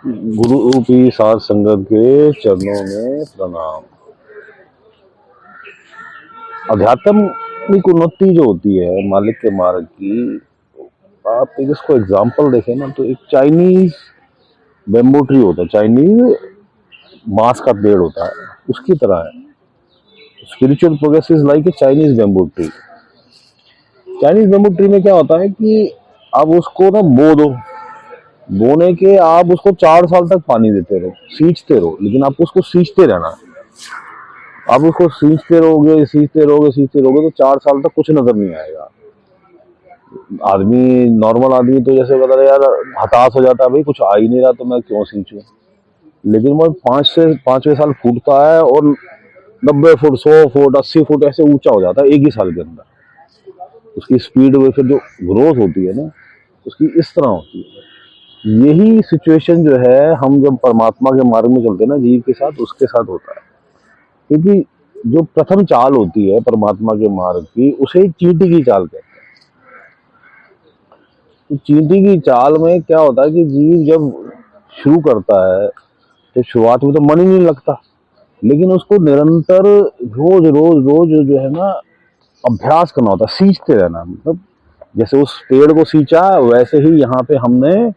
गुरु की साथ संगत के चरणों में प्रणाम। आध्यात्मिक उन्नति जो होती है मालिक के मार्ग की, आप एक इसको एग्जाम्पल देखें ना, तो एक चाइनीज बेम्बू ट्री होता है, चाइनीज बांस का पेड़ होता है, उसकी तरह है। Spiritual progress is like a Chinese bamboo tree. Chinese bamboo tree में क्या होता है कि आप उसको ना बो दो, बोने के आप उसको 4 साल तक पानी देते रहो, सींचते रहो, लेकिन आपको उसको सींचते रहना है। आप उसको सींचते रहोगे, सींचते रहोगे, सींचते रहोगे, तो 4 साल तक कुछ नजर नहीं आएगा। आदमी, नॉर्मल आदमी तो जैसे बता रहे यार, हताश हो जाता है, भाई कुछ आ ही नहीं रहा तो मैं क्यों सींचूं। लेकिन वो 5 से 5वें साल फूटता है और 90 फुट, 100 फुट, 80 फुट ऐसे ऊंचा हो जाता है एक ही साल के अंदर। उसकी स्पीड में फिर जो ग्रोथ होती है ना, उसकी इस तरह होती है। यही सिचुएशन जो है, हम जब परमात्मा के मार्ग में चलते हैं ना जीव के साथ, उसके साथ होता है। क्योंकि जो प्रथम चाल होती है परमात्मा के मार्ग की, उसे चींटी की चाल कहते हैं। तो चींटी की चाल में क्या होता है कि जीव जब शुरू करता है, तो शुरुआत में तो मन ही नहीं लगता, लेकिन उसको निरंतर रोज रोज रोज जो है ना, अभ्यास करना होता है, सींचते रहना। मतलब जैसे उस पेड़ को सींचा, वैसे ही यहाँ पे हमने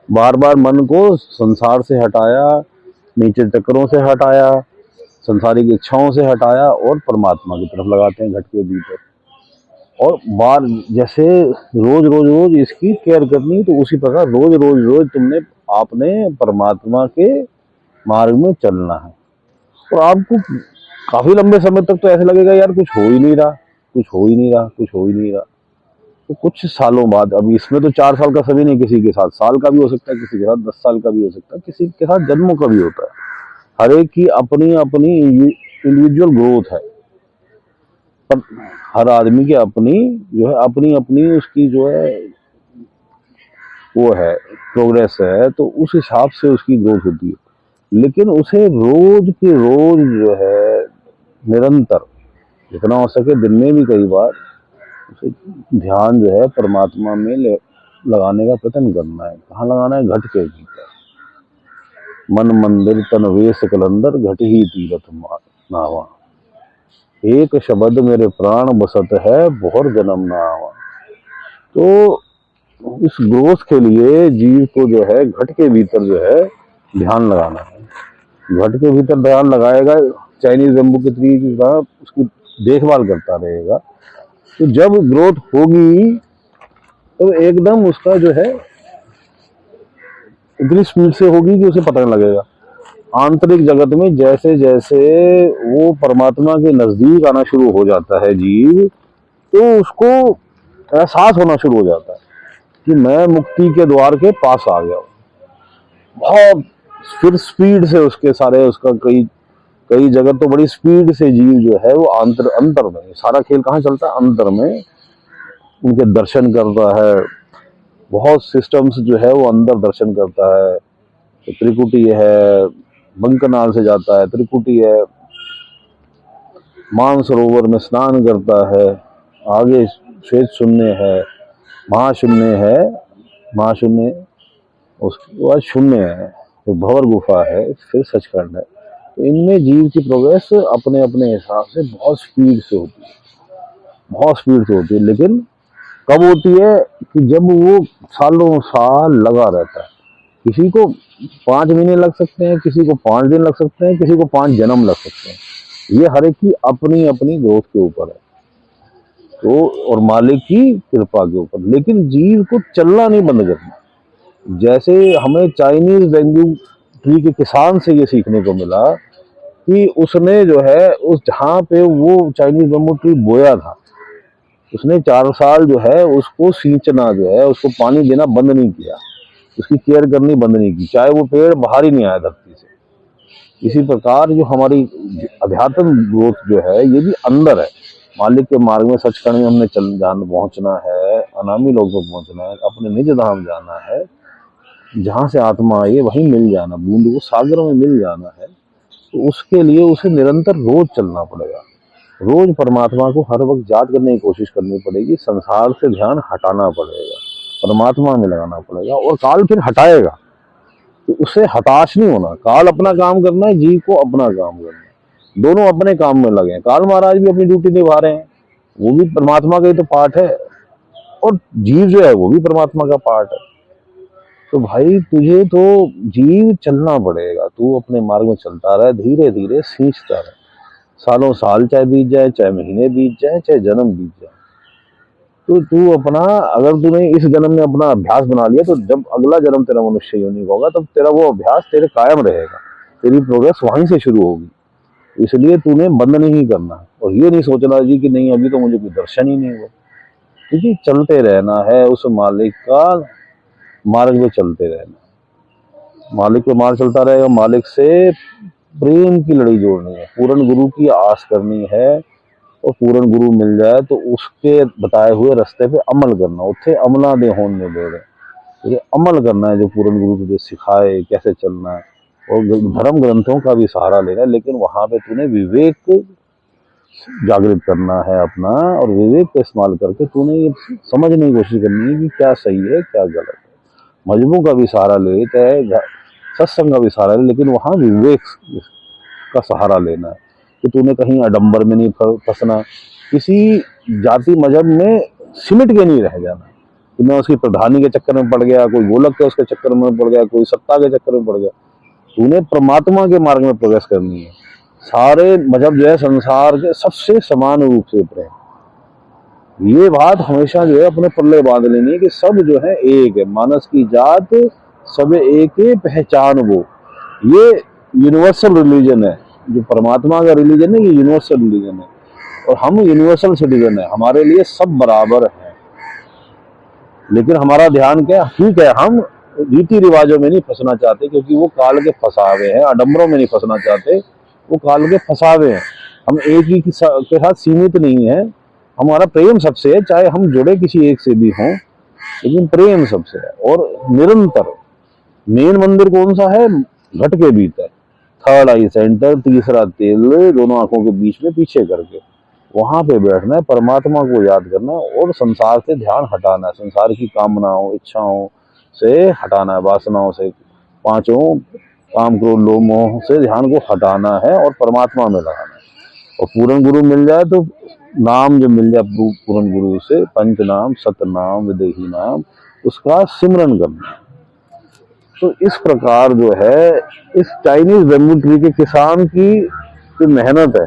बार बार मन को संसार से हटाया, नीचे चक्रों से हटाया, संसारिक इच्छाओं से हटाया और परमात्मा की तरफ लगाते हैं घट के भीतर। और बार जैसे रोज रोज रोज इसकी केयर करनी, तो उसी प्रकार रोज रोज रोज आपने परमात्मा के मार्ग में चलना है। और आपको काफी लंबे समय तक तो ऐसे लगेगा यार कुछ हो ही नहीं रहा, कुछ हो ही नहीं रहा, कुछ हो ही नहीं रहा। तो कुछ सालों बाद, अभी इसमें तो 4 साल का सभी नहीं, किसी के साथ साल का भी हो सकता है, किसी के साथ 10 साल का भी हो सकता है, किसी के साथ जन्मों का भी होता है। हर एक की अपनी अपनी इंडिविजुअल ग्रोथ है। पर हर आदमी की अपनी जो है, अपनी अपनी उसकी जो है वो है, प्रोग्रेस है, तो उस हिसाब से उसकी ग्रोथ होती है। लेकिन उसे रोज के रोज जो है, निरंतर जितना हो सके दिन में भी कई बार उसे ध्यान जो है परमात्मा में लगाने का प्रयत्न करना है। कहाँ लगाना है? घट के भीतर। मन मंदिर तन वेश कलंदर, घट ही तीरथ नावा। एक शब्द मेरे प्राण बसत है, बहुर जन्म ना आवा। तो इस ग्रोथ के लिए जीव को जो है घट के भीतर जो है ध्यान लगाना है। घट के भीतर ध्यान लगाएगा, चाइनीज बेम्बू की ट्री की तरह उसकी देखभाल करता रहेगा, तो जब ग्रोथ होगी तो एकदम उसका जो है इतनी स्पीड से होगी कि उसे पता नहीं लगेगा। आंतरिक जगत में जैसे जैसे वो परमात्मा के नजदीक आना शुरू हो जाता है जीव, तो उसको एहसास होना शुरू हो जाता है कि मैं मुक्ति के द्वार के पास आ गया हूँ। बहुत फिर स्पीड से उसके सारे, उसका कई कई जगह तो बड़ी स्पीड से जीव जो है वो अंतर अंतर में, सारा खेल कहाँ चलता है? अंतर में उनके दर्शन करता है। बहुत सिस्टम्स जो है वो अंदर दर्शन करता है। तो त्रिकुटी है, बंकनाल से जाता है, त्रिकुटी है, मानसरोवर में स्नान करता है, आगे श्वेत शून्य है, महाशून्य है, महाशून्य, उसके बाद शून्य है, फिर भंवर गुफा है, फिर सचखंड है। तो इनमें जीव की प्रोग्रेस अपने अपने हिसाब से बहुत स्पीड से होती है, बहुत स्पीड से होती है। लेकिन कब होती है? कि जब वो सालों साल लगा रहता है। किसी को 5 महीने लग सकते हैं, किसी को 5 दिन लग सकते हैं, किसी को 5 जन्म लग सकते हैं। ये हर एक की अपनी अपनी ग्रोथ के ऊपर है, तो और मालिक की कृपा के ऊपर। लेकिन जीव को चलना नहीं बंद करना। जैसे हमें चाइनीज बेम्बू ट्री के किसान से ये सीखने को मिला कि उसने जो है, उस जहाँ पे वो चाइनीज बेम्बू ट्री बोया था, उसने 4 साल जो है उसको सींचना जो है, उसको पानी देना बंद नहीं किया, उसकी केयर करनी बंद नहीं की, चाहे वो पेड़ बाहर ही नहीं आया धरती से। इसी प्रकार जो हमारी अध्यात्म ग्रोथ जो है, ये भी अंदर है। मालिक के मार्ग में, सचखंड में हमने पहुंचना है, अनामी लोग को पहुंचना है, अपने निज धाम जाना है, जहां से आत्मा आई है वहीं मिल जाना, बूंद को सागर में मिल जाना है। तो उसके लिए उसे निरंतर रोज चलना पड़ेगा। रोज परमात्मा को हर वक्त याद करने की कोशिश करनी पड़ेगी, संसार से ध्यान हटाना पड़ेगा, परमात्मा में लगाना पड़ेगा, और काल फिर हटाएगा। तो उससे हताश नहीं होना। काल अपना काम करना है, जीव को अपना काम करना है, दोनों अपने काम में लगे हैं। काल महाराज भी अपनी ड्यूटी निभा रहे हैं, वो भी परमात्मा का ही तो पार्ट है, और जीव जो है वो भी परमात्मा का पार्ट है। तो भाई तुझे तो जीव चलना पड़ेगा, तू अपने मार्ग में चलता रहे, धीरे धीरे सींचता रहे। सालों साल चाहे बीत जाए, चाहे महीने बीत जाए, चाहे जन्म बीत जाए, तो तू अपना, अगर तूने इस जन्म में अपना अभ्यास बना लिया, तो जब अगला जन्म तेरा मनुष्य योनि का होगा, तब तेरा वो अभ्यास तेरे कायम रहेगा, तेरी प्रोग्रेस वहीं से शुरू होगी। इसलिए तूने बंद नहीं करना, और ये नहीं सोचना जी कि नहीं अभी तो मुझे कोई दर्शन ही नहीं हुआ, क्योंकि चलते रहना है, उस मालिक का मार्ग में चलते रहना। मालिक पे मार्ग चलता रहेगा, मालिक से प्रेम की लड़ी जोड़नी है, पूर्ण गुरु की आस करनी है, और पूर्ण गुरु मिल जाए तो उसके बताए हुए रास्ते पे अमल करना। उत्थे अमला दे होन में दे रहे, तुझे अमल करना है जो पूर्ण गुरु तुझे सिखाए कैसे चलना है, और धर्म ग्रंथों का भी सहारा लेना है, लेकिन वहां पे तूने विवेक जागृत करना है अपना, और विवेक का इस्तेमाल करके तूने ये समझने की कोशिश करनी है कि क्या सही है क्या गलत है। मजहबों का भी सहारा ले, चाहे सत्संग का भी सहारा ले, लेकिन वहां विवेक का सहारा लेना है कि तूने कहीं आडंबर में नहीं फंसना, किसी जाति मजहब में सिमट के नहीं रह जाना कि मैं उसकी प्रधानी के चक्कर में पड़ गया, कोई गोलक के उसके चक्कर में पड़ गया, कोई सत्ता के चक्कर में पड़ गया। तूने परमात्मा के मार्ग में प्रोग्रेस करनी है। सारे मजहब जो है संसार के सबसे समान रूप से प्रेम, ये बात हमेशा जो है अपने पल्ले बांध लेनी है कि सब जो है एक है, मानस की जात सब एक है, पहचान वो। ये यूनिवर्सल रिलीजन है, जो परमात्मा का रिलीजन है ये यूनिवर्सल रिलीजन है, और हम यूनिवर्सल सिटीजन है, हमारे लिए सब बराबर है। लेकिन हमारा ध्यान क्या, ठीक है हम रीति रिवाजों में नहीं फंसना चाहते, क्योंकि वो काल के फंसावे हैं, आडंबरों में नहीं फंसना चाहते, वो काल के फंसावे हैं। हम एक ही के साथ सीमित नहीं है, हमारा प्रेम सबसे है, चाहे हम जुड़े किसी एक से भी हों, लेकिन प्रेम सबसे है। और निरंतर मेन मंदिर कौन सा है, घट के भीतर, थर्ड आई सेंटर, तीसरा तिल, दोनों आंखों के बीच में पीछे करके वहां पे बैठना है, परमात्मा को याद करना है, और संसार से ध्यान हटाना है, संसार की कामनाओं इच्छाओं से हटाना है, वासनाओं से, पांचों काम क्रोध लोभ मोह से ध्यान को हटाना है, और परमात्मा में लगाना है। और पूर्ण गुरु मिल जाए तो नाम जो मिल जाए पूर्ण गुरु से, पंच नाम सतनाम विदेही नाम, उसका सिमरन करना है। तो इस प्रकार जो है इस चाइनीज बैम्बू ट्री के किसान की जो मेहनत है,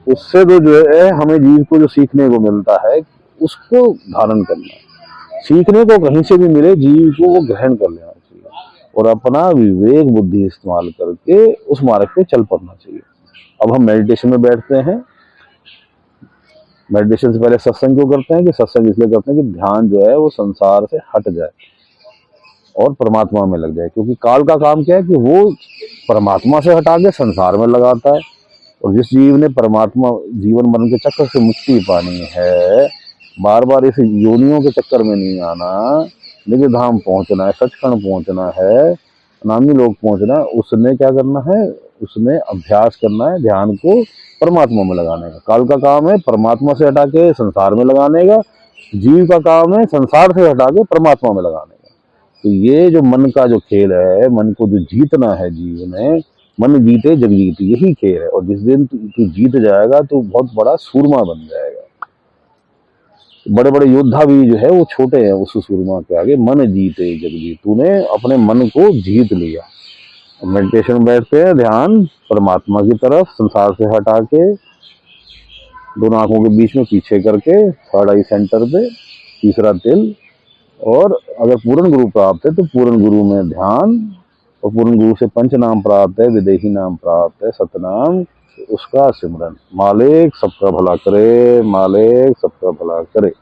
उससे जो है हमें जीव को जो सीखने को मिलता है, उसको धारण करना है। सीखने को कहीं से भी मिले, जीव को वो ग्रहण कर लेना चाहिए, और अपना विवेक बुद्धि इस्तेमाल करके उस मार्ग पे चल पड़ना चाहिए। अब हम मेडिटेशन में बैठते हैं, मेडिटेशन से पहले सत्संग क्यों करते हैं, कि सत्संग इसलिए करते हैं कि ध्यान जो है वो संसार से हट जाए और परमात्मा में लग जाए। क्योंकि काल का काम क्या है कि वो परमात्मा से हटा के संसार में लगाता है, और जिस जीव ने परमात्मा जीवन मरण के चक्कर से मुक्ति पानी है, बार बार इस योनियों के चक्कर में नहीं आना, निज धाम पहुंचना है, सचखंड पहुंचना है, नामी लोग पहुंचना है, उसने क्या करना है, उसने अभ्यास करना है ध्यान को परमात्मा में लगाने का। काल का काम है परमात्मा से हटा के संसार में लगाने का, जीव का काम है संसार से हटा के परमात्मा में लगाने का। तो ये जो मन का जो खेल है, मन को जो जीतना है जीव ने, मन जीते जग जीते, यही खेल है। और जिस दिन तू जीत जाएगा तो बहुत बड़ा सूरमा बन जाएगा। बड़े बड़े योद्धा भी जो है वो छोटे हैं उस सूरमा के आगे। मन जीते जग जीत, तूने अपने मन को जीत लिया। मेडिटेशन बैठते हैं, ध्यान परमात्मा की तरफ संसार से हटा के, दोनों आंखों के बीच में पीछे करके, थर्ड आई सेंटर पे, तीसरा तिल। और अगर पूर्ण गुरु प्राप्त है तो पूर्ण गुरु में ध्यान, और पूर्ण गुरु से पंच नाम प्राप्त है, विदेही नाम प्राप्त है, सतनाम, उसका सिमरन। मालिक सबका भला करे, मालिक सबका भला करे।